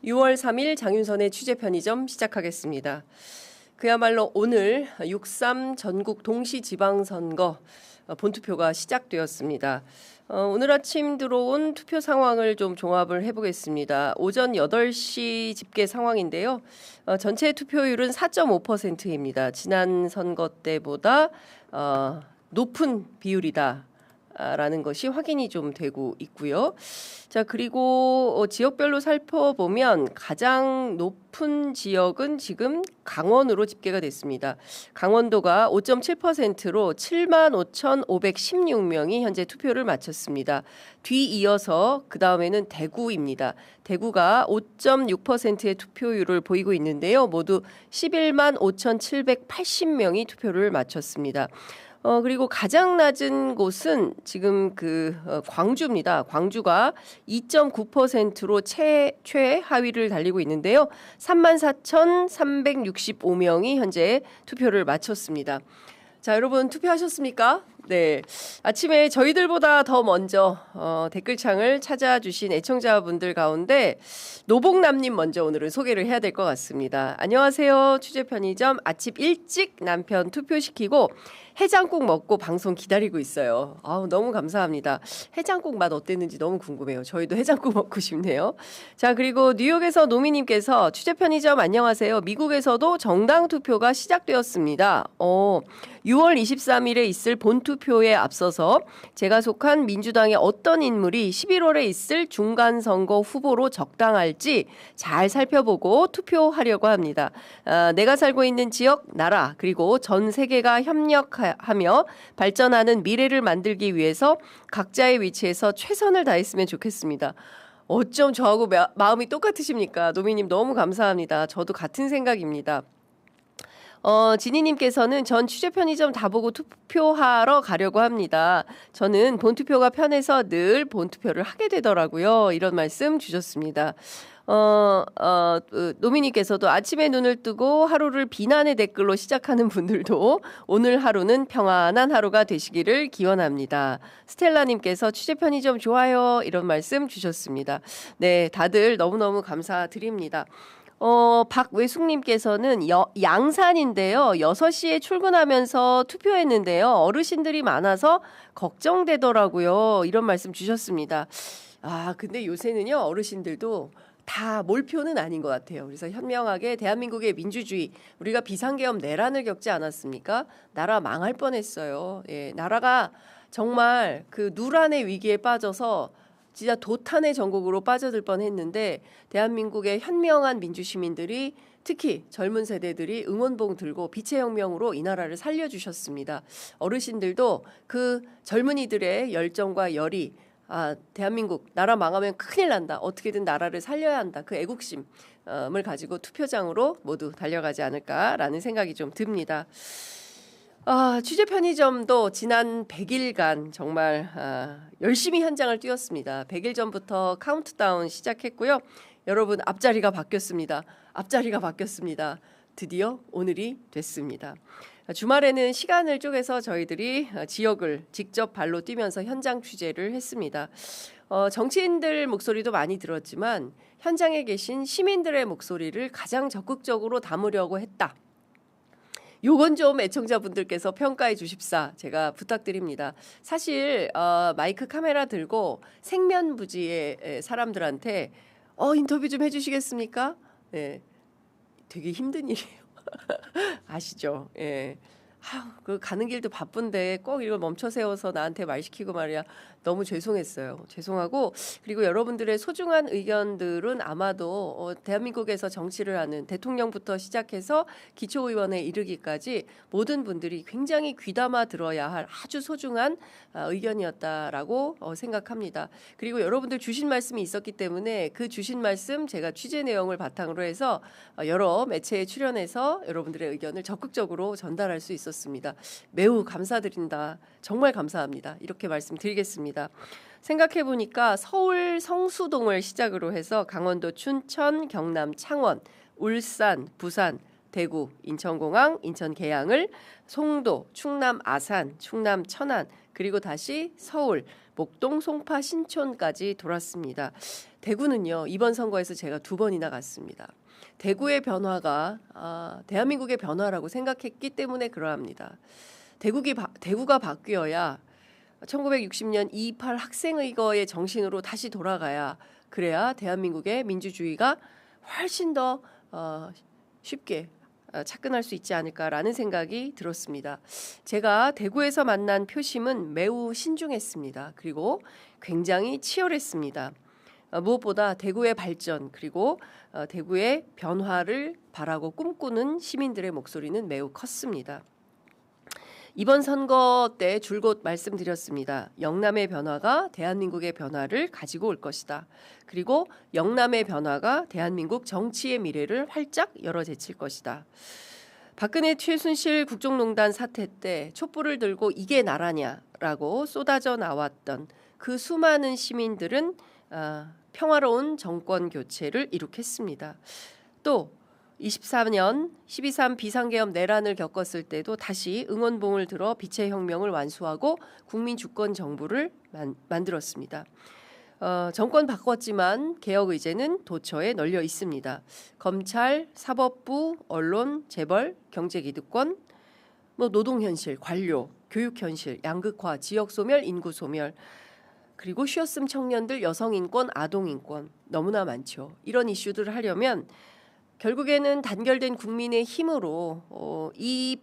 6월 3일 장윤선의 취재 편의점 시작하겠습니다. 그야말로 오늘 6.3 전국 동시지방선거 본투표가 시작되었습니다. 오늘 아침 들어온 투표 상황을 좀 종합을 해보겠습니다. 오전 8시 집계 상황인데요. 전체 투표율은 4.5%입니다. 지난 선거 때보다 높은 비율이다. 라는 것이 확인이 좀 되고 있고요. 자, 그리고 지역별로 살펴보면 가장 높은 지역은 지금 강원으로 집계가 됐습니다. 강원도가 5.7%로 75,516명이 현재 투표를 마쳤습니다. 뒤이어서 그 다음에는 대구입니다. 대구가 5.6%의 투표율을 보이고 있는데요. 모두 115,780명이 투표를 마쳤습니다. 그리고 가장 낮은 곳은 지금 광주입니다. 광주가 2.9%로 최하위를 달리고 있는데요. 34,365명이 현재 투표를 마쳤습니다. 자, 여러분 투표하셨습니까? 네. 아침에 저희들보다 더 먼저 댓글창을 찾아주신 애청자분들 가운데 노복남님 먼저 오늘은 소개를 해야 될 것 같습니다. 안녕하세요. 취재편의점 아침 일찍 남편 투표시키고 해장국 먹고 방송 기다리고 있어요. 아우, 너무 감사합니다. 해장국 맛 어땠는지 너무 궁금해요. 저희도 해장국 먹고 싶네요. 자, 그리고 뉴욕에서 노미님께서 취재편의점 안녕하세요. 미국에서도 정당 투표가 시작되었습니다. 6월 23일에 있을 본투표에 앞서서 제가 속한 민주당의 어떤 인물이 11월에 있을 중간선거 후보로 적당할지 잘 살펴보고 투표하려고 합니다. 내가 살고 있는 지역, 나라, 그리고 전 세계가 협력하며 발전하는 미래를 만들기 위해서 각자의 위치에서 최선을 다했으면 좋겠습니다. 어쩜 저하고 마음이 똑같으십니까? 노미님 너무 감사합니다. 저도 같은 생각입니다. 지니님께서는 전 취재편의점 다 보고 투표하러 가려고 합니다. 저는 본투표가 편해서 늘 본투표를 하게 되더라고요. 이런 말씀 주셨습니다. 노미님께서도 아침에 눈을 뜨고 하루를 비난의 댓글로 시작하는 분들도 오늘 하루는 평안한 하루가 되시기를 기원합니다. 스텔라님께서 취재편의점 좋아요. 이런 말씀 주셨습니다. 네, 다들 너무너무 감사드립니다. 박외숙님께서는 양산인데요. 6시에 출근하면서 투표했는데요. 어르신들이 많아서 걱정되더라고요. 이런 말씀 주셨습니다. 근데 요새는요, 어르신들도 다 몰표는 아닌 것 같아요. 그래서 현명하게 대한민국의 민주주의, 우리가 비상계엄 내란을 겪지 않았습니까? 나라 망할 뻔했어요. 예, 나라가 정말 그 누란의 위기에 빠져서 진짜 도탄의 전국으로 빠져들 뻔했는데 대한민국의 현명한 민주시민들이 특히 젊은 세대들이 응원봉 들고 빛의 혁명으로 이 나라를 살려주셨습니다. 어르신들도 그 젊은이들의 열정과 열이 대한민국 나라 망하면 큰일 난다. 어떻게든 나라를 살려야 한다. 그 애국심을 가지고 투표장으로 모두 달려가지 않을까라는 생각이 좀 듭니다. 취재 편의점도 지난 100일간 정말 열심히 현장을 뛰었습니다. 100일 전부터 카운트다운 시작했고요. 여러분 앞자리가 바뀌었습니다. 앞자리가 바뀌었습니다. 드디어 오늘이 됐습니다. 주말에는 시간을 쪼개서 저희들이 지역을 직접 발로 뛰면서 현장 취재를 했습니다. 정치인들 목소리도 많이 들었지만 현장에 계신 시민들의 목소리를 가장 적극적으로 담으려고 했다. 요건 좀 애청자분들께서 평가해 주십사 제가 부탁드립니다. 사실 마이크 카메라 들고 생면부지의 사람들한테 인터뷰 좀 해주시겠습니까? 네, 되게 힘든 일이에요. 아시죠? 예. 그 가는 길도 바쁜데 꼭 이걸 멈춰 세워서 나한테 말 시키고 말이야. 너무 죄송했어요. 죄송하고 그리고 여러분들의 소중한 의견들은 아마도 대한민국에서 정치를 하는 대통령부터 시작해서 기초의원에 이르기까지 모든 분들이 굉장히 귀담아 들어야 할 아주 소중한 의견이었다라고 생각합니다. 그리고 여러분들 주신 말씀이 있었기 때문에 그 주신 말씀 제가 취재 내용을 바탕으로 해서 여러 매체에 출연해서 여러분들의 의견을 적극적으로 전달할 수 있었습니다. 매우 감사드린다. 정말 감사합니다. 이렇게 말씀드리겠습니다. 생각해보니까 서울 성수동을 시작으로 해서 강원도 춘천, 경남 창원, 울산, 부산, 대구, 인천공항, 인천 계양을, 송도, 충남 아산, 충남 천안, 그리고 다시 서울, 목동, 송파, 신촌까지 돌았습니다. 대구는요, 이번 선거에서 제가 2번이나 갔습니다. 대구의 변화가 대한민국의 변화라고 생각했기 때문에 그러합니다. 대구가 바뀌어야 1960년 2.28 학생의거의 정신으로 다시 돌아가야, 그래야 대한민국의 민주주의가 훨씬 더 쉽게 착근할 수 있지 않을까라는 생각이 들었습니다. 제가 대구에서 만난 표심은 매우 신중했습니다. 그리고 굉장히 치열했습니다. 무엇보다 대구의 발전, 그리고 대구의 변화를 바라고 꿈꾸는 시민들의 목소리는 매우 컸습니다. 이번 선거 때 줄곧 말씀드렸습니다. 영남의 변화가 대한민국의 변화를 가지고 올 것이다. 그리고 영남의 변화가 대한민국 정치의 미래를 활짝 열어제칠 것이다. 박근혜 최순실 국정농단 사태 때 촛불을 들고 이게 나라냐라고 쏟아져 나왔던 그 수많은 시민들은 평화로운 정권 교체를 이룩했습니다. 또 24년 12.3 비상계엄 내란을 겪었을 때도 다시 응원봉을 들어 빛의 혁명을 완수하고 국민 주권 정부를 만들었습니다. 정권 바꿨지만 개혁 의제는 도처에 널려 있습니다. 검찰, 사법부, 언론, 재벌, 경제기득권, 노동 현실, 관료, 교육 현실, 양극화, 지역 소멸, 인구 소멸, 그리고 쉬었음 청년들, 여성 인권, 아동 인권 너무나 많죠. 이런 이슈들을 하려면 결국에는 단결된 국민의 힘으로 이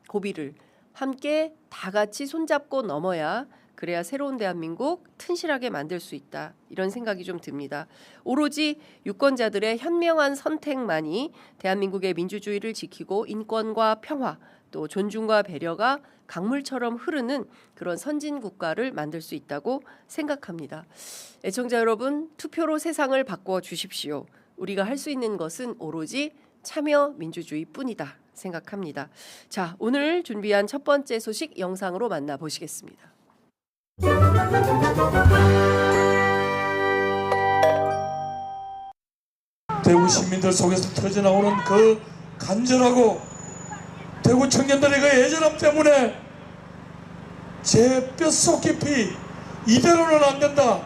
고비를 함께 다 같이 손잡고 넘어야, 그래야 새로운 대한민국 튼실하게 만들 수 있다. 이런 생각이 좀 듭니다. 오로지 유권자들의 현명한 선택만이 대한민국의 민주주의를 지키고 인권과 평화, 또 존중과 배려가 강물처럼 흐르는 그런 선진 국가를 만들 수 있다고 생각합니다. 애청자 여러분, 투표로 세상을 바꿔 주십시오. 우리가 할 수 있는 것은 오로지 참여 민주주의뿐이다 생각합니다. 자, 오늘 준비한 첫 번째 소식 영상으로 만나보시겠습니다. 대구 시민들 속에서 터져나오는 그 간절하고 대구 청년들의 그 애절함 때문에 제 뼛속 깊이 이대로는 안 된다,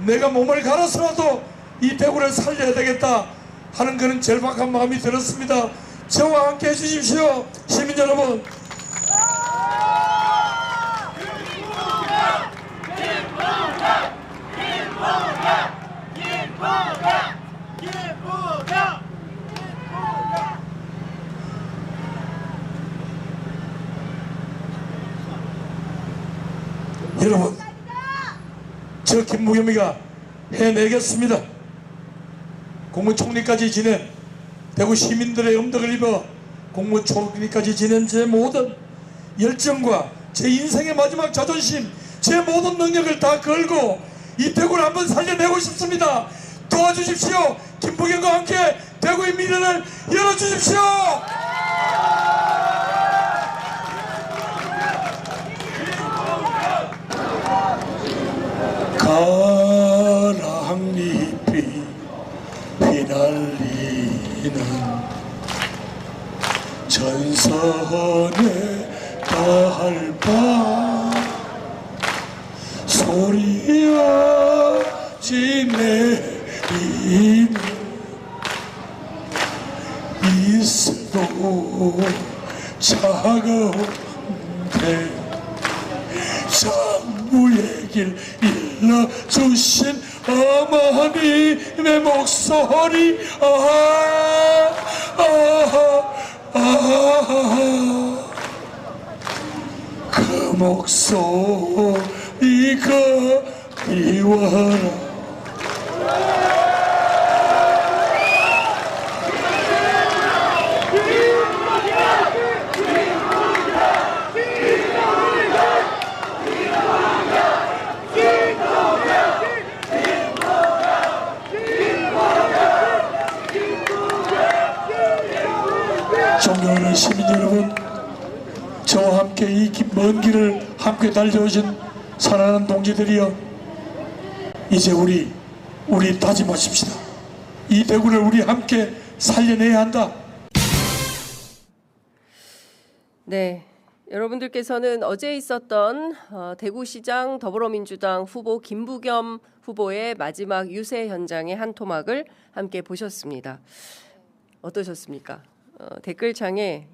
내가 몸을 갈아서라도 이 대구를 살려야 되겠다 하는 그런 절박한 마음이 들었습니다. 저와 함께 해주십시오, 시민 여러분. 여러분, 저 김무겸이가 해내겠습니다. 국무총리까지 지낸 대구 시민들의 엄덕을 입어 국무총리까지 지낸 제 모든 열정과 제 인생의 마지막 자존심, 제 모든 능력을 다 걸고 이 대구를 한번 살려내고 싶습니다. 도와주십시오. 김부겸과 함께 대구의 미래를 열어주십시오. 가랑잎이 휘날리는 전선의 달밤 소리없이 내리는 있어도 차가운데 장부의 길 일러주신 어머님의 목소리, 그 목소리가 미워라. 존경하는 시민 여러분, 저와 함께 이 먼 길을 함께 달려오신 사랑하는 동지들이여, 이제 우리 다짐하십시다. 이 대구를 우리 함께 살려내야 한다. 네, 여러분들께서는 어제 있었던 대구시장 더불어민주당 후보 김부겸 후보의 마지막 유세 현장의 한 토막을 함께 보셨습니다. 어떠셨습니까? 댓글창에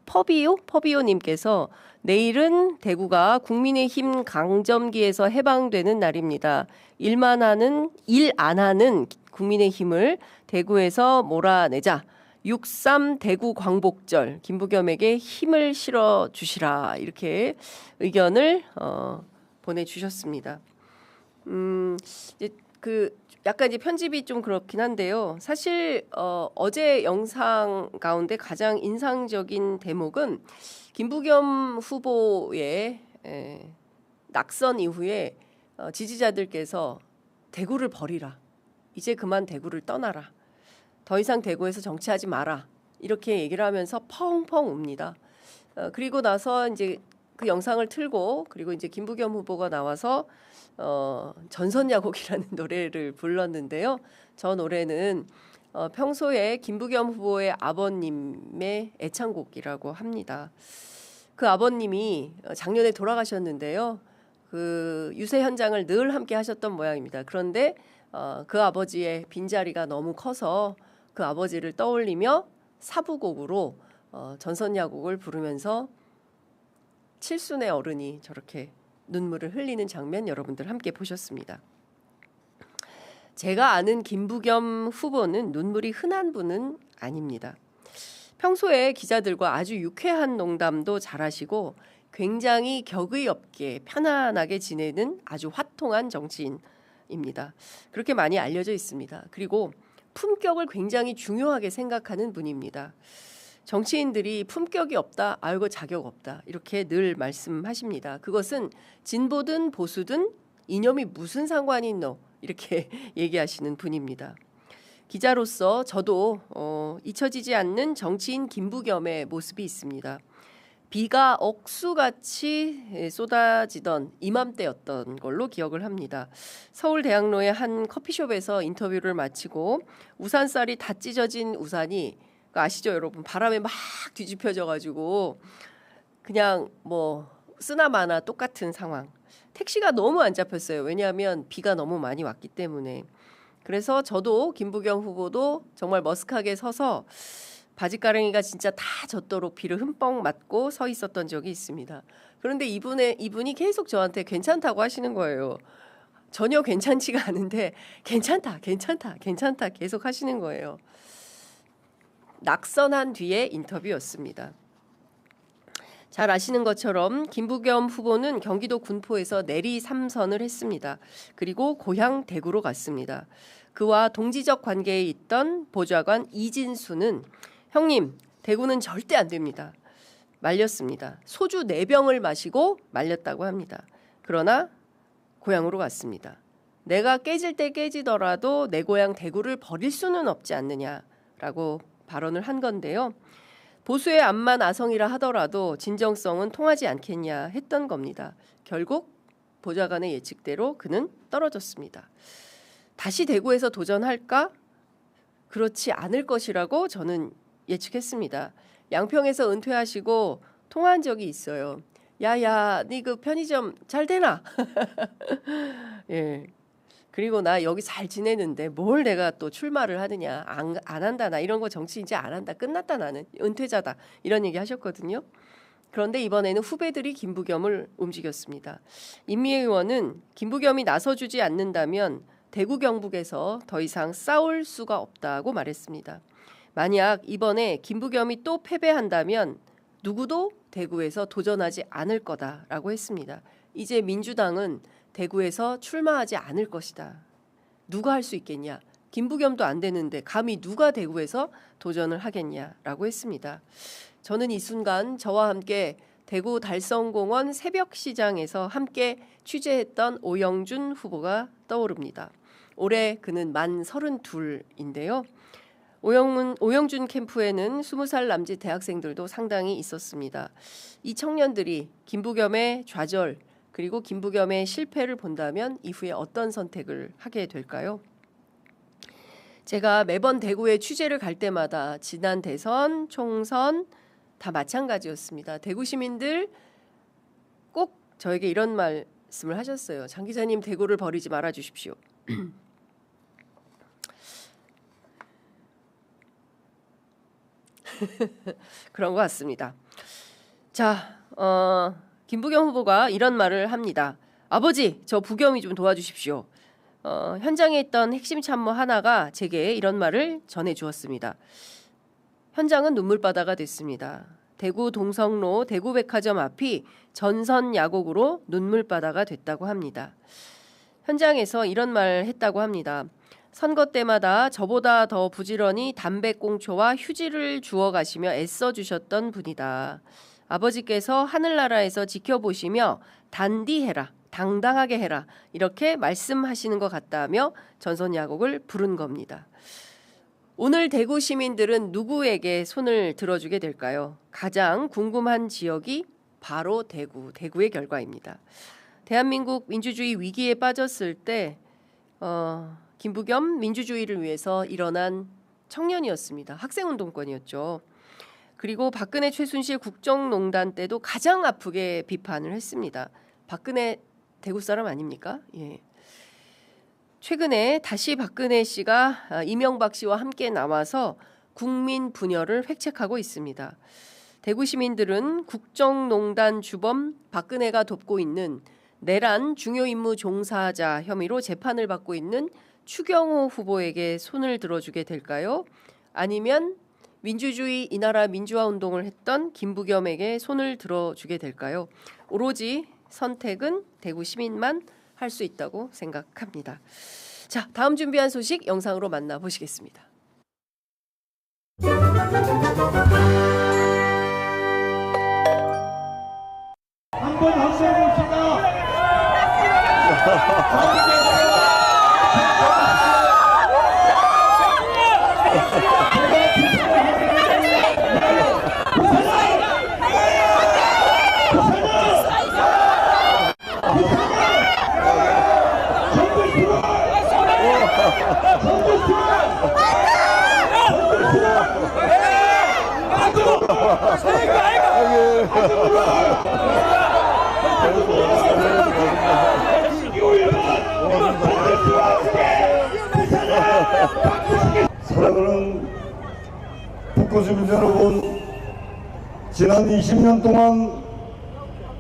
퍼비오님께서 내일은 대구가 국민의힘 강점기에서 해방되는 날입니다. 일 안 하는 국민의힘을 대구에서 몰아내자. 6.3 대구 광복절 김부겸에게 힘을 실어 주시라 이렇게 의견을 보내주셨습니다. 이제 약간 이제 편집이 좀 그렇긴 한데요. 사실 어제 영상 가운데 가장 인상적인 대목은 김부겸 후보의 낙선 이후에 지지자들께서 대구를 버리라. 이제 그만 대구를 떠나라. 더 이상 대구에서 정치하지 마라. 이렇게 얘기를 하면서 펑펑 웁니다. 그리고 나서 이제 그 영상을 틀고 그리고 이제 김부겸 후보가 나와서 전선야곡이라는 노래를 불렀는데요. 저 노래는 평소에 김부겸 후보의 아버님의 애창곡이라고 합니다. 그 아버님이 작년에 돌아가셨는데요. 그 유세 현장을 늘 함께 하셨던 모양입니다. 그런데 그 아버지의 빈자리가 너무 커서 그 아버지를 떠올리며 사부곡으로 전선야곡을 부르면서 칠순의 어른이 저렇게 눈물을 흘리는 장면 여러분들 함께 보셨습니다. 제가 아는 김부겸 후보는 눈물이 흔한 분은 아닙니다. 평소에 기자들과 아주 유쾌한 농담도 잘하시고 굉장히 격의 없게 편안하게 지내는 아주 화통한 정치인입니다. 그렇게 많이 알려져 있습니다. 그리고 품격을 굉장히 중요하게 생각하는 분입니다. 정치인들이 품격이 없다, 아이고 자격 없다 이렇게 늘 말씀하십니다. 그것은 진보든 보수든 이념이 무슨 상관이 있노 이렇게 얘기하시는 분입니다. 기자로서 저도 잊혀지지 않는 정치인 김부겸의 모습이 있습니다. 비가 억수같이 쏟아지던 이맘때였던 걸로 기억을 합니다. 서울대학로의 한 커피숍에서 인터뷰를 마치고 우산살이 다 찢어진 우산이 아시죠 여러분? 바람에 막 뒤집혀져 가지고 그냥 뭐 쓰나 마나 똑같은 상황. 택시가 너무 안 잡혔어요. 왜냐하면 비가 너무 많이 왔기 때문에. 그래서 저도 김부겸 후보도 정말 머쓱하게 서서 바지가랑이가 진짜 다 젖도록 비를 흠뻑 맞고 서 있었던 적이 있습니다. 그런데 이분이 계속 저한테 괜찮다고 하시는 거예요. 전혀 괜찮지가 않은데 괜찮다 계속 하시는 거예요. 낙선한 뒤의 인터뷰였습니다. 잘 아시는 것처럼 김부겸 후보는 경기도 군포에서 내리 3선을 했습니다. 그리고 고향 대구로 갔습니다. 그와 동지적 관계에 있던 보좌관 이진수는 형님, 대구는 절대 안 됩니다. 말렸습니다. 소주 4병을 마시고 말렸다고 합니다. 그러나 고향으로 갔습니다. 내가 깨질 때 깨지더라도 내 고향 대구를 버릴 수는 없지 않느냐라고 발언을 한 건데요. 보수의 암만 아성이라 하더라도 진정성은 통하지 않겠냐 했던 겁니다. 결국 보좌관의 예측대로 그는 떨어졌습니다. 다시 대구에서 도전할까? 그렇지 않을 것이라고 저는 예측했습니다. 양평에서 은퇴하시고 통화한 적이 있어요. 야야, 니 그 편의점 잘 되나? 예. 그리고 나 여기 잘 지내는데 뭘 내가 또 출마를 하느냐. 안 한다. 나 이런 거 정치 이제 안 한다. 끝났다 나는. 은퇴자다. 이런 얘기 하셨거든요. 그런데 이번에는 후배들이 김부겸을 움직였습니다. 임미애 의원은 김부겸이 나서주지 않는다면 대구 경북에서 더 이상 싸울 수가 없다고 말했습니다. 만약 이번에 김부겸이 또 패배한다면 누구도 대구에서 도전하지 않을 거다라고 했습니다. 이제 민주당은 대구에서 출마하지 않을 것이다. 누가 할 수 있겠냐? 김부겸도 안 되는데 감히 누가 대구에서 도전을 하겠냐라고 했습니다. 저는 이 순간 저와 함께 대구 달성공원 새벽시장에서 함께 취재했던 오영준 후보가 떠오릅니다. 올해 그는 만 32인데요. 오영준 캠프에는 20살 남짓 대학생들도 상당히 있었습니다. 이 청년들이 김부겸의 좌절 그리고 김부겸의 실패를 본다면 이후에 어떤 선택을 하게 될까요? 제가 매번 대구에 취재를 갈 때마다 지난 대선, 총선, 다 마찬가지였습니다. 대구 시민들 꼭 저에게 이런 말씀을 하셨어요. 장 기자님 대구를 버리지 말아 주십시오. 그런 것 같습니다. 자, 김부겸 후보가 이런 말을 합니다. 아버지, 저 부겸이 좀 도와주십시오. 현장에 있던 핵심 참모 하나가 제게 이런 말을 전해주었습니다. 현장은 눈물바다가 됐습니다. 대구 동성로 대구백화점 앞이 전선 야곡으로 눈물바다가 됐다고 합니다. 현장에서 이런 말 했다고 합니다. 선거 때마다 저보다 더 부지런히 담배꽁초와 휴지를 주워가시며 애써주셨던 분이다. 아버지께서 하늘나라에서 지켜보시며 단디해라, 당당하게 해라 이렇게 말씀하시는 것 같다며 전선야곡을 부른 겁니다. 오늘 대구 시민들은 누구에게 손을 들어주게 될까요? 가장 궁금한 지역이 바로 대구의 결과입니다. 대한민국 민주주의 위기에 빠졌을 때 김부겸 민주주의를 위해서 일어난 청년이었습니다. 학생운동권이었죠. 그리고 박근혜 최순실 국정농단 때도 가장 아프게 비판을 했습니다. 박근혜 대구 사람 아닙니까? 예. 최근에 다시 박근혜 씨가 이명박 씨와 함께 나와서 국민 분열을 획책하고 있습니다. 대구 시민들은 국정농단 주범 박근혜가 돕고 있는 내란 중요 임무 종사자 혐의로 재판을 받고 있는 추경호 후보에게 손을 들어주게 될까요? 아니면 민주주의 이 나라 민주화 운동을 했던 김부겸에게 손을 들어주게 될까요? 오로지 선택은 대구 시민만 할 수 있다고 생각합니다. 자, 다음 준비한 소식 영상으로 만나보시겠습니다. 한번 확인해 봅시다. 사랑하는 북구 주민 여러분, 지난 20년 동안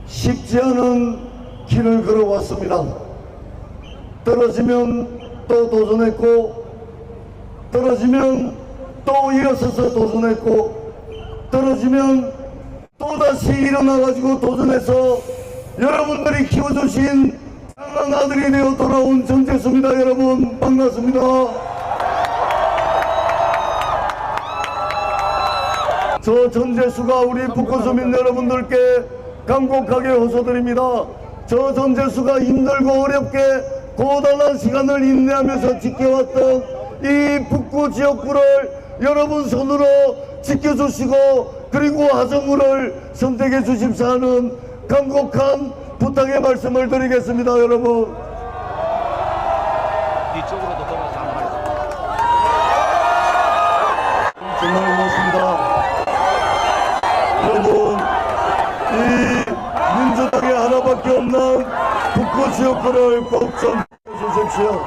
쉽지 않은 길을 걸어왔습니다. 떨어지면 또 도전했고, 떨어지면 또 일어서서 도전했고, 떨어지면 또다시 일어나가지고 도전해서 여러분들이 키워주신 사랑하는 아들이 되어 돌아온 전재수입니다. 여러분 반갑습니다. 저 전재수가 우리 북구주민 여러분들께 간곡하게 호소드립니다. 저 전재수가 힘들고 어렵게 고단한 시간을 인내하면서 지켜왔던 이 북구 지역구를 여러분 손으로 지켜주시고 그리고 하정우를 선택해 주십사 하는 간곡한 부탁의 말씀을 드리겠습니다. 여러분 뒤쪽으로도 돌아서 한번 정말 고맙습니다. 여러분 이 민주당에 하나밖에 없는 북구 지역구를 꼭 좀 지켜주십시오.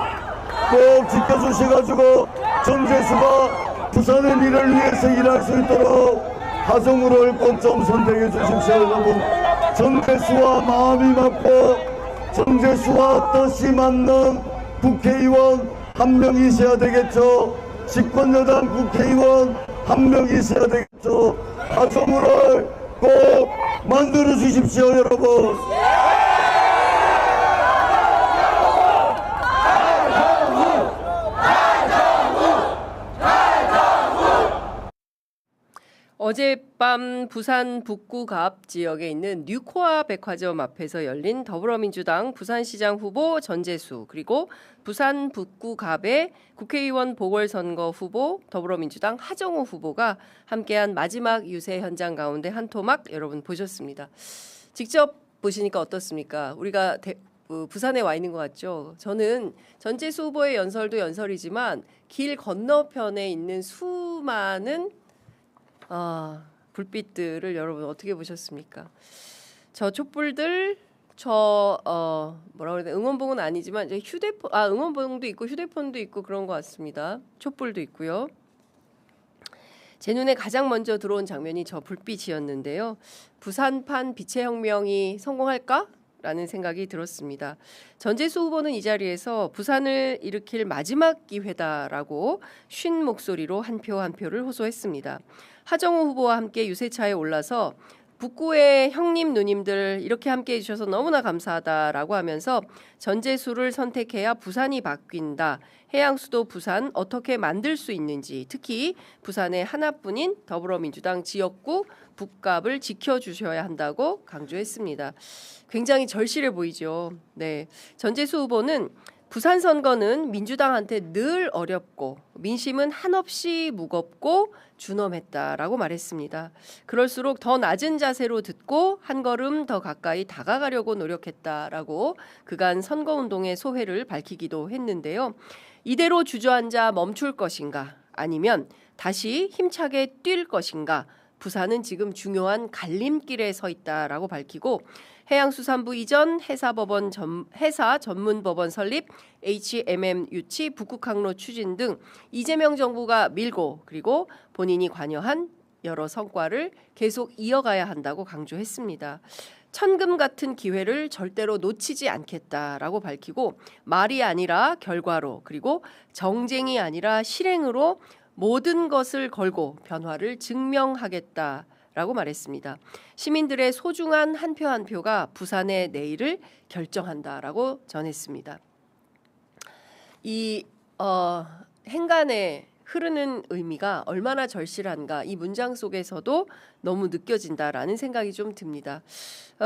꼭 지켜주셔가지고 전재수가 부산의 미래를 위해서 일할 수 있도록 하정우를 꼭 좀 선택해 주십시오. 여러분 전재수와 마음이 맞고 전재수와 뜻이 맞는 국회의원 한 명 있어야 되겠죠. 집권여당 국회의원 한 명 있어야 되겠죠. 하정우를 꼭 만들어 주십시오. 여러분 어젯밤 부산 북구갑 지역에 있는 뉴코아 백화점 앞에서 열린 더불어민주당 부산시장 후보 전재수 그리고 부산 북구갑의 국회의원 보궐선거 후보 더불어민주당 하정우 후보가 함께한 마지막 유세 현장 가운데 한 토막 여러분 보셨습니다. 직접 보시니까 어떻습니까? 우리가 부산에 와 있는 것 같죠? 저는 전재수 후보의 연설도 연설이지만 길 건너편에 있는 수많은 불빛들을 여러분 어떻게 보셨습니까? 저 촛불들 뭐라 그래야 돼? 응원봉은 아니지만 이제 응원봉도 있고 휴대폰도 있고 그런 것 같습니다. 촛불도 있고요. 제 눈에 가장 먼저 들어온 장면이 저 불빛이었는데요. 부산판 빛의 혁명이 성공할까? 라는 생각이 들었습니다. 전재수 후보는 이 자리에서 부산을 일으킬 마지막 기회다라고 쉰 목소리로 한 표 한 표를 호소했습니다. 하정우 후보와 함께 유세차에 올라서 북구의 형님 누님들 이렇게 함께해 주셔서 너무나 감사하다라고 하면서 전재수를 선택해야 부산이 바뀐다. 해양수도 부산 어떻게 만들 수 있는지 특히 부산의 하나뿐인 더불어민주당 지역구 북갑을 지켜주셔야 한다고 강조했습니다. 굉장히 절실해 보이죠. 네, 전재수 후보는 부산 선거는 민주당한테 늘 어렵고 민심은 한없이 무겁고 준엄했다라고 말했습니다. 그럴수록 더 낮은 자세로 듣고 한 걸음 더 가까이 다가가려고 노력했다라고 그간 선거운동의 소회를 밝히기도 했는데요. 이대로 주저앉아 멈출 것인가 아니면 다시 힘차게 뛸 것인가 부산은 지금 중요한 갈림길에 서 있다라고 밝히고 해양수산부 이전, 해사 전문법원 설립, HMM 유치, 북극항로 추진 등 이재명 정부가 밀고 그리고 본인이 관여한 여러 성과를 계속 이어가야 한다고 강조했습니다. 천금 같은 기회를 절대로 놓치지 않겠다라고 밝히고 말이 아니라 결과로 그리고 정쟁이 아니라 실행으로 모든 것을 걸고 변화를 증명하겠다라고 말했습니다. 시민들의 소중한 한 표 한 표가 부산의 내일을 결정한다라고 전했습니다. 이 행간에 흐르는 의미가 얼마나 절실한가 이 문장 속에서도 너무 느껴진다라는 생각이 좀 듭니다.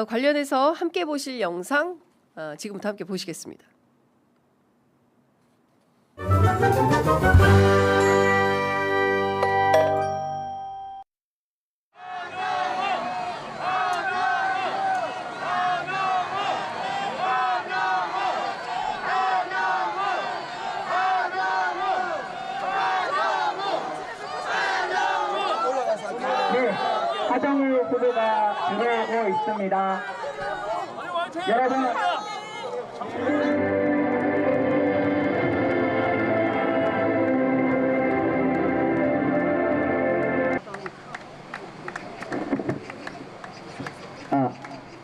관련해서 함께 보실 영상 지금부터 함께 보시겠습니다. 하정우 후보가 들어오고 있습니다. 여러분,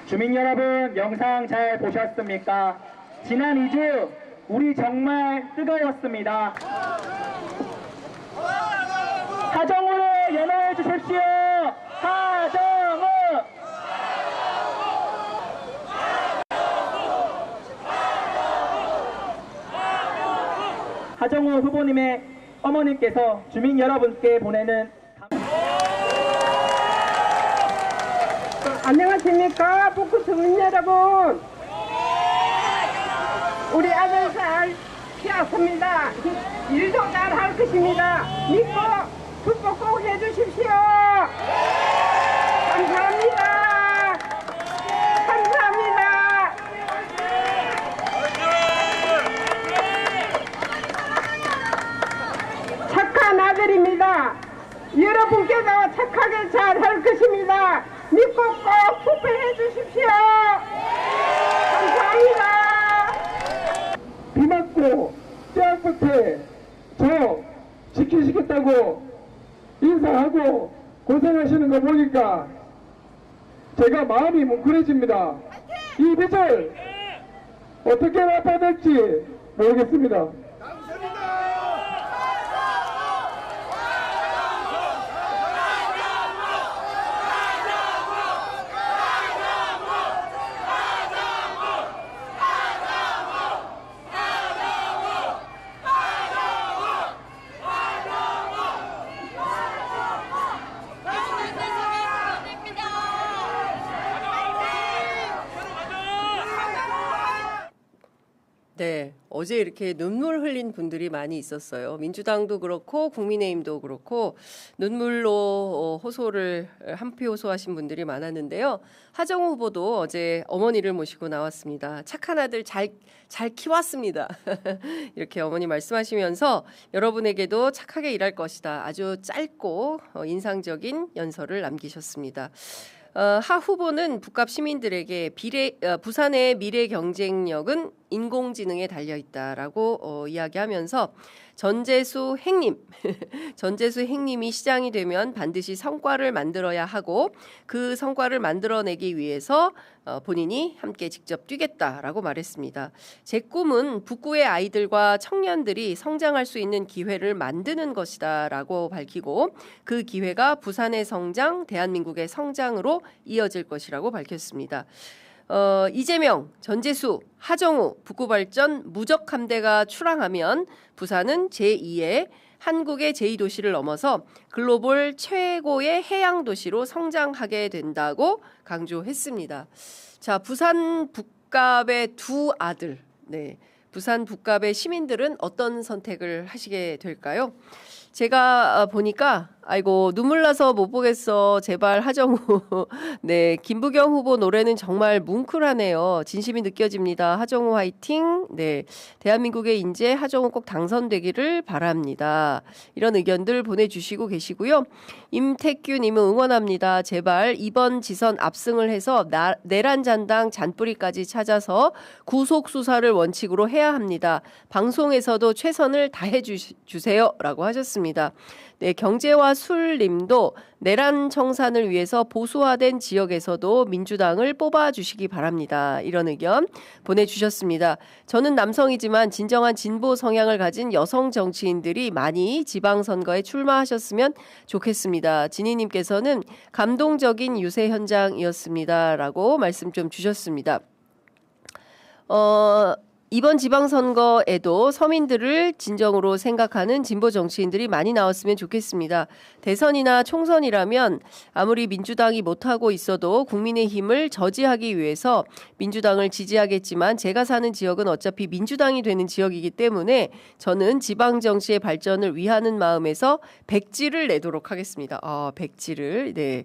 주민 여러분 영상 잘 보셨습니까? 지난 2주 우리 정말 뜨거웠습니다. 하정우를 연호해 주십시오. 하정우! 하정우 후보님의 어머님께서 주민 여러분께 보내는 안녕하십니까 북구 주민 여러분. 우리 아들 잘 키웠습니다. 일도 잘 할 것입니다. 믿고 축복 꼭 해주십시오. 감사합니다. 감사합니다. 착한 아들입니다. 여러분께서 착하게 잘 할 것입니다. 믿고 꼭 투표해 주십시오. 감사합니다. 비 맞고 쫙 끝에 저 지키시겠다고 인사하고 고생하시는 거 보니까 제가 마음이 뭉클해집니다. 이 빚을 어떻게 갚아야 될지 모르겠습니다. 네, 어제 이렇게 눈물 흘린 분들이 많이 있었어요. 민주당도 그렇고 국민의힘도 그렇고 눈물로 호소를 한 표 호소하신 분들이 많았는데요. 하정우 후보도 어제 어머니를 모시고 나왔습니다. 착한 아들 잘 키웠습니다. 이렇게 어머니 말씀하시면서 여러분에게도 착하게 일할 것이다. 아주 짧고 인상적인 연설을 남기셨습니다. 하 후보는 북갑 시민들에게 부산의 미래 경쟁력은 인공지능에 달려 있다라고 이야기하면서 전재수 행님이 시장이 되면 반드시 성과를 만들어야 하고 그 성과를 만들어내기 위해서 본인이 함께 직접 뛰겠다라고 말했습니다. 제 꿈은 북구의 아이들과 청년들이 성장할 수 있는 기회를 만드는 것이다라고 밝히고 그 기회가 부산의 성장, 대한민국의 성장으로 이어질 것이라고 밝혔습니다. 이재명, 전재수, 하정우, 북구발전 무적 함대가 출항하면 부산은 제2의 한국의 제2도시를 넘어서 글로벌 최고의 해양 도시로 성장하게 된다고 강조했습니다. 자, 부산 북갑의 두 아들, 부산 북갑의 시민들은 어떤 선택을 하시게 될까요? 제가 보니까 아이고 눈물 나서 못 보겠어. 제발 하정우. 네, 김부경 후보 노래는 정말 뭉클하네요. 진심이 느껴집니다. 하정우 화이팅. 네, 대한민국의 인재 하정우 꼭 당선되기를 바랍니다. 이런 의견들 보내주시고 계시고요. 임택규님은 응원합니다. 제발 이번 지선 압승을 해서 내란잔당 잔뿌리까지 찾아서 구속 수사를 원칙으로 해야 합니다. 방송에서도 최선을 다해 주세요라고 하셨습니다. 네, 경제와 술님도 내란 청산을 위해서 보수화된 지역에서도 민주당을 뽑아주시기 바랍니다. 이런 의견 보내주셨습니다. 저는 남성이지만 진정한 진보 성향을 가진 여성 정치인들이 많이 지방선거에 출마하셨으면 좋겠습니다. 진희님께서는 감동적인 유세 현장이었습니다. 라고 말씀 좀 주셨습니다. 이번 지방선거에도 서민들을 진정으로 생각하는 진보 정치인들이 많이 나왔으면 좋겠습니다. 대선이나 총선이라면 아무리 민주당이 못하고 있어도 국민의힘을 저지하기 위해서 민주당을 지지하겠지만 제가 사는 지역은 어차피 민주당이 되는 지역이기 때문에 저는 지방정치의 발전을 위하는 마음에서 백지를 내도록 하겠습니다. 백지를. 네.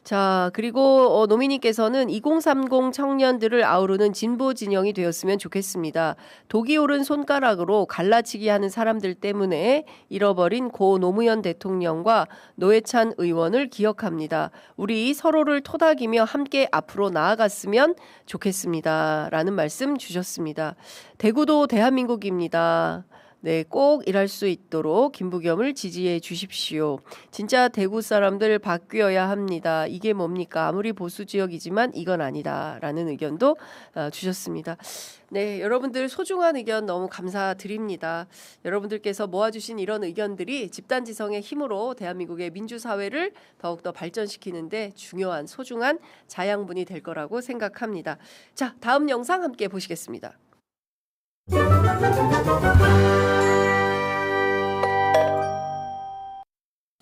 자, 그리고 노미님께서는 2030 청년들을 아우르는 진보 진영이 되었으면 좋겠습니다. 독이 오른 손가락으로 갈라치기 하는 사람들 때문에 잃어버린 고 노무현 대통령과 노회찬 의원을 기억합니다. 우리 서로를 토닥이며 함께 앞으로 나아갔으면 좋겠습니다. 라는 말씀 주셨습니다. 대구도 대한민국입니다. 네, 꼭 일할 수 있도록 김부겸을 지지해 주십시오. 진짜 대구 사람들 바뀌어야 합니다. 이게 뭡니까? 아무리 보수 지역이지만 이건 아니다라는 의견도 주셨습니다. 네, 여러분들 소중한 의견 너무 감사드립니다. 여러분들께서 모아주신 이런 의견들이 집단지성의 힘으로 대한민국의 민주사회를 더욱더 발전시키는데 중요한 소중한 자양분이 될 거라고 생각합니다. 자, 다음 영상 함께 보시겠습니다.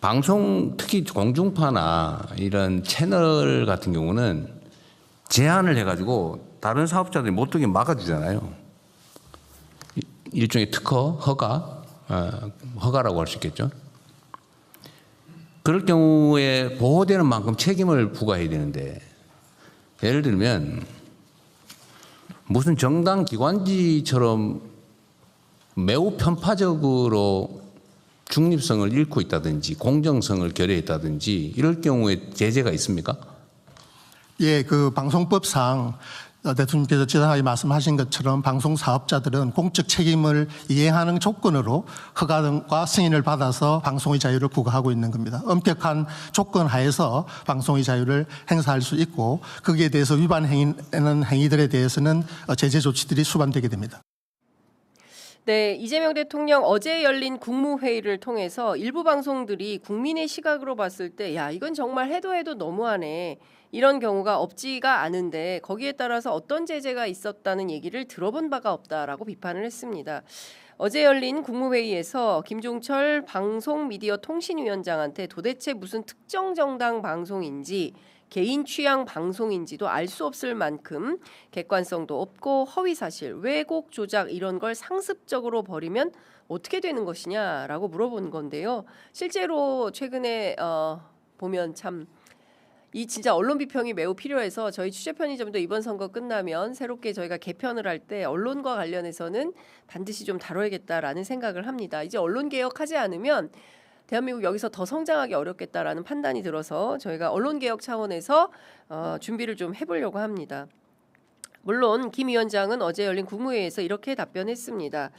방송 특히 공중파나 이런 채널 같은 경우는 제한을 해가지고 다른 사업자들이 못 되게 막아주잖아요. 일종의 특허, 허가라고 할 수 있겠죠. 그럴 경우에 보호되는 만큼 책임을 부과해야 되는데 예를 들면 무슨 정당 기관지처럼 매우 편파적으로 중립성을 잃고 있다든지 공정성을 결여했다든지 이럴 경우에 제재가 있습니까? 예, 그 방송법상 대통령께서 지당하게 말씀하신 것처럼 방송 사업자들은 공적 책임을 이행하는 조건으로 허가과 승인을 받아서 방송의 자유를 구가하고 있는 겁니다. 엄격한 조건 하에서 방송의 자유를 행사할 수 있고 거기에 대해서 위반하는 행위들에 대해서는 제재 조치들이 수반되게 됩니다. 네, 이재명 대통령 어제 열린 국무회의를 통해서 일부 방송들이 국민의 시각으로 봤을 때 야, 이건 정말 해도 너무하네. 이런 경우가 없지가 않은데 거기에 따라서 어떤 제재가 있었다는 얘기를 들어본 바가 없다라고 비판을 했습니다. 어제 열린 국무회의에서 김종철 방송미디어통신위원장한테 도대체 무슨 특정 정당 방송인지 개인 취향 방송인지도 알 수 없을 만큼 객관성도 없고 허위사실, 왜곡, 조작 이런 걸 상습적으로 벌이면 어떻게 되는 것이냐라고 물어본 건데요. 실제로 최근에 보면 참 이 진짜 언론 비평이 매우 필요해서 저희 취재 편의점도 이번 선거 끝나면 새롭게 저희가 개편을 할 때 언론과 관련해서는 반드시 좀 다뤄야겠다라는 생각을 합니다. 이제 언론 개혁하지 않으면 대한민국 여기서 더 성장하기 어렵겠다라는 판단이 들어서 저희가 언론 개혁 차원에서 준비를 좀 해보려고 합니다. 물론 김 위원장은 어제 열린 국무회의에서 이렇게 답변했습니다.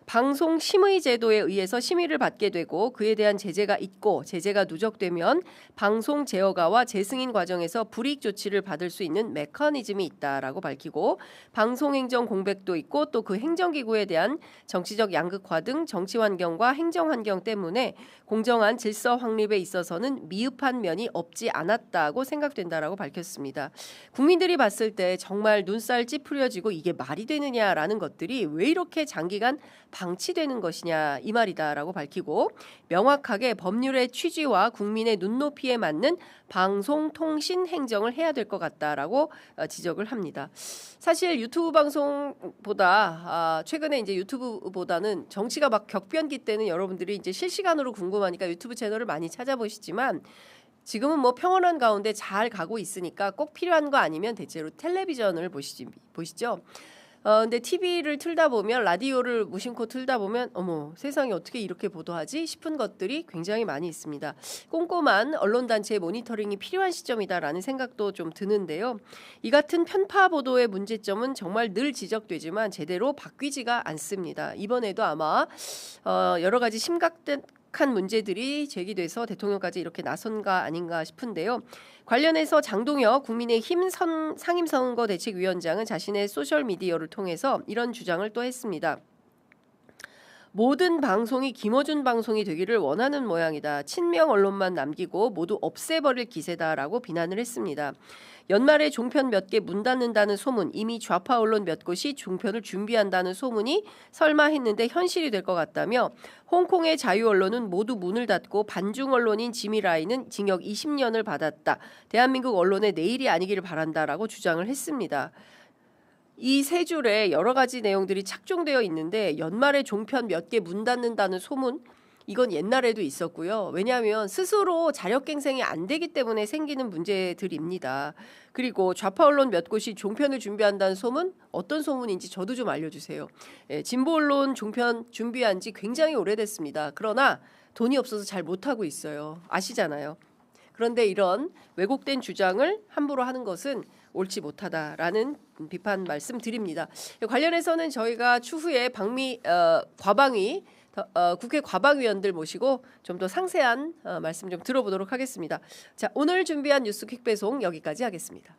방송 심의 제도에 의해서 심의를 받게 되고 그에 대한 제재가 있고 제재가 누적되면 방송 제어가와 재승인 과정에서 불이익 조치를 받을 수 있는 메커니즘이 있다라고 밝히고 방송행정 공백도 있고 또 그 행정기구에 대한 정치적 양극화 등 정치 환경과 행정 환경 때문에 공정한 질서 확립에 있어서는 미흡한 면이 없지 않았다고 생각된다라고 밝혔습니다. 국민들이 봤을 때 정말 눈살 찌푸려지고 이게 말이 되느냐라는 것들이 왜 이렇게 장기간 방치되는 것이냐 이 말이다라고 밝히고 명확하게 법률의 취지와 국민의 눈높이에 맞는 방송통신 행정을 해야 될 것 같다라고 지적을 합니다. 사실 유튜브 방송보다 최근에 이제 유튜브보다는 정치가 막 격변기 때는 여러분들이 이제 실시간으로 궁금하니까 유튜브 채널을 많이 찾아보시지만 지금은 뭐 평온한 가운데 잘 가고 있으니까 꼭 필요한 거 아니면 대체로 텔레비전을 보시죠. 근데 TV를 틀다 보면 라디오를 무심코 틀다 보면 어머 세상에 어떻게 이렇게 보도하지 싶은 것들이 굉장히 많이 있습니다. 꼼꼼한 언론단체의 모니터링이 필요한 시점이다라는 생각도 좀 드는데요. 이 같은 편파 보도의 문제점은 정말 늘 지적되지만 제대로 바뀌지가 않습니다. 이번에도 아마 여러 가지 심각한 문제들이 제기돼서 대통령까지 이렇게 나선가 아닌가 싶은데요. 관련해서 장동혁 국민의힘 상임선거대책위원장은 자신의 소셜미디어를 통해서 이런 주장을 또 했습니다. 모든 방송이 김어준 방송이 되기를 원하는 모양이다. 친명 언론만 남기고 모두 없애버릴 기세다라고 비난을 했습니다. 연말에 종편 몇 개 문 닫는다는 소문, 이미 좌파 언론 몇 곳이 종편을 준비한다는 소문이 설마 했는데 현실이 될 것 같다며 홍콩의 자유 언론은 모두 문을 닫고 반중 언론인 지미 라이는 징역 20년을 받았다. 대한민국 언론의 내일이 아니기를 바란다라고 주장을 했습니다. 이 세 줄에 여러 가지 내용들이 착종되어 있는데 연말에 종편 몇 개 문 닫는다는 소문 이건 옛날에도 있었고요. 왜냐하면 스스로 자력갱생이 안 되기 때문에 생기는 문제들입니다. 그리고 좌파 언론 몇 곳이 종편을 준비한다는 소문 어떤 소문인지 저도 좀 알려주세요. 진보 언론 종편 준비한 지 굉장히 오래됐습니다. 그러나 돈이 없어서 잘 못하고 있어요. 아시잖아요. 그런데 이런 왜곡된 주장을 함부로 하는 것은 옳지 못하다라는 비판 말씀드립니다. 관련해서는 저희가 추후에 과방위 국회 과방위원들 모시고 좀 더 상세한 말씀 좀 들어보도록 하겠습니다. 자, 오늘 준비한 뉴스 퀵배송 여기까지 하겠습니다.